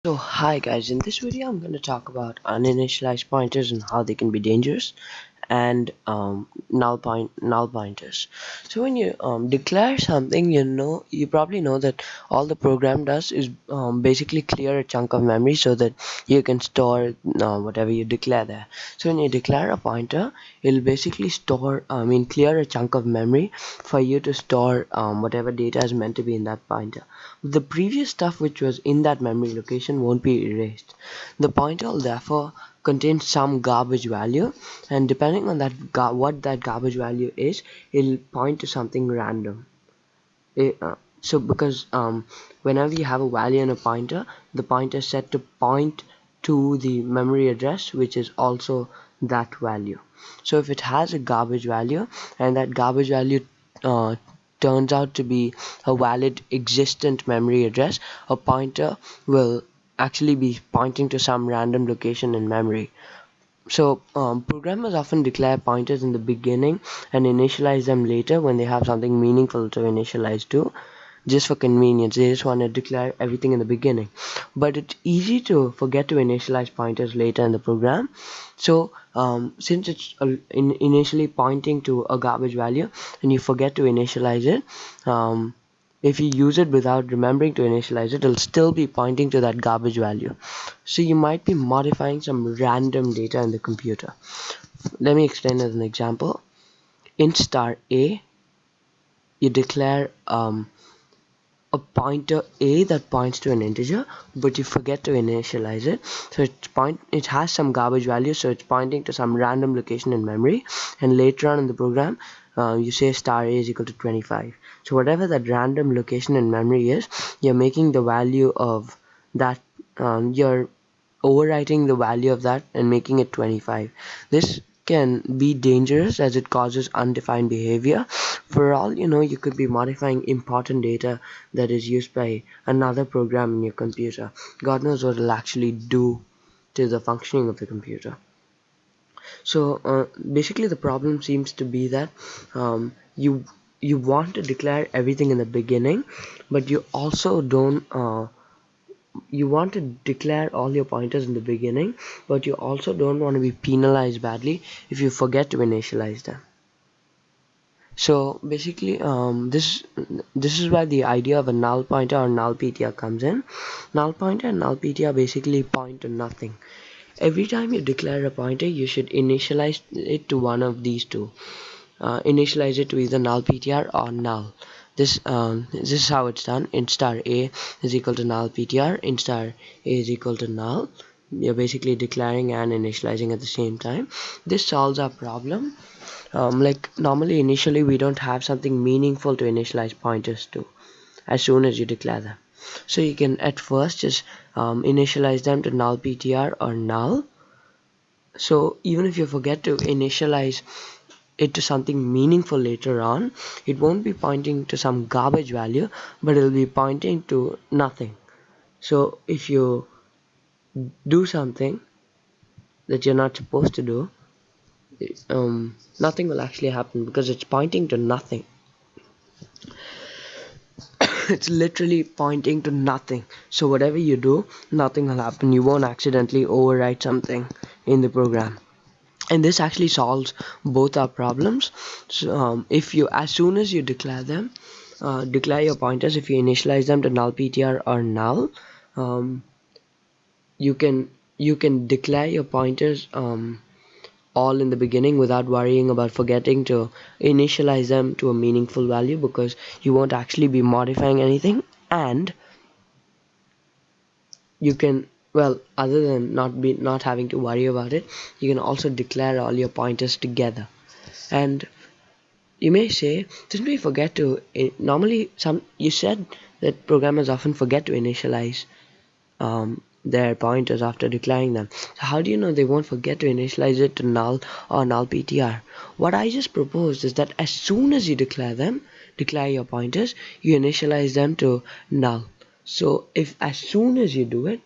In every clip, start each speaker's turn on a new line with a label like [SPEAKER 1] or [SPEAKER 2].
[SPEAKER 1] So hi guys, in this video I'm going to talk about uninitialized pointers and how they can be dangerous, and null pointers. So when you declare something, you probably know that all the program does is basically clear a chunk of memory so that you can store whatever you declare there. So when you declare a pointer, it'll basically clear a chunk of memory for you to store whatever data is meant to be in that pointer. The previous stuff which was in that memory location won't be erased. The pointer will therefore contain some garbage value, and depending on what that garbage value is, it'll point to something random. So because whenever you have a value in a pointer, the pointer is set to point to the memory address which is also that value. So if it has a garbage value and that garbage value uh, turns out to be a valid existent memory address, a pointer will actually be pointing to some random location in memory. So programmers often declare pointers in the beginning and initialize them later when they have something meaningful to initialize to, just for convenience. They just want to declare everything in the beginning. But it's easy to forget to initialize pointers later in the program. So since it's initially pointing to a garbage value and you forget to initialize it, if you use it without remembering to initialize it, it'll still be pointing to that garbage value. So you might be modifying some random data in the computer. Let me explain as an example. In star a, you declare a pointer a that points to an integer, but you forget to initialize it. So it has some garbage value, so it's pointing to some random location in memory, and later on in the program you say star a is equal to 25. So whatever that random location in memory is, you're making the value of that, you're overwriting the value of that and making it 25. This can be dangerous as it causes undefined behavior. For all you know, you could be modifying important data that is used by another program in your computer. God knows what it'll actually do to the functioning of the computer. So basically the problem seems to be that you want to declare everything in the beginning, but you also don't you want to declare all your pointers in the beginning, but you also don't want to be penalized badly if you forget to initialize them. So basically this is why the idea of a null pointer or null PTR comes in. Null pointer and null PTR basically point to nothing. Every time you declare a pointer, you should initialize it to one of these two. Initialize it to either null PTR or null. This is how it's done. Int star a is equal to null PTR, int star a is equal to null. You're basically declaring and initializing at the same time. This solves our problem. Like normally initially we don't have something meaningful to initialize pointers to as soon as you declare them. So you can at first just initialize them to null PTR or null. So even if you forget to initialize it to something meaningful later on, it won't be pointing to some garbage value, but it'll be pointing to nothing. So if you do something that you're not supposed to do, nothing will actually happen because it's pointing to nothing. It's literally pointing to nothing. So whatever you do, nothing will happen. You won't accidentally overwrite something in the program. And this actually solves both our problems. So if you, as soon as you declare them, declare your pointers, if you initialize them to null PTR or null, you can declare your pointers all in the beginning without worrying about forgetting to initialize them to a meaningful value, because you won't actually be modifying anything. And you can, well, other than not having to worry about it, you can also declare all your pointers together. And you may say, didn't we forget to normally some you said that programmers often forget to initialize their pointers after declaring them. So how do you know they won't forget to initialize it to null or null PTR? What I just proposed is that as soon as you declare your pointers, you initialize them to null. So if as soon as you do it,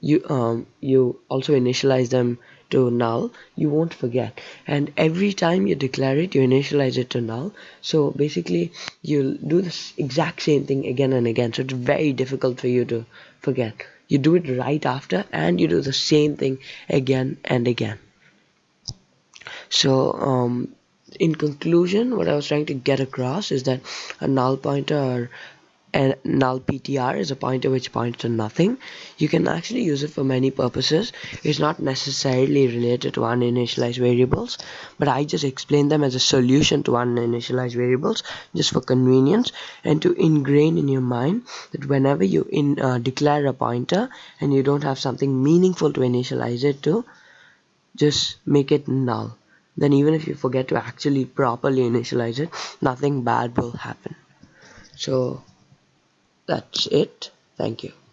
[SPEAKER 1] you also initialize them to null, you won't forget. And every time you declare it, you initialize it to null. So basically you'll do this exact same thing again and again, so it's very difficult for you to forget. You do it right after, and you do the same thing again and again. So in conclusion, what I was trying to get across is that a null pointer, and null PTR is a pointer which points to nothing. You can actually use it for many purposes. It's not necessarily related to uninitialized variables, but I just explain them as a solution to uninitialized variables just for convenience, and to ingrain in your mind that whenever you declare a pointer and you don't have something meaningful to initialize it to, just make it null. Then even if you forget to actually properly initialize it, nothing bad will happen. So that's it. Thank you.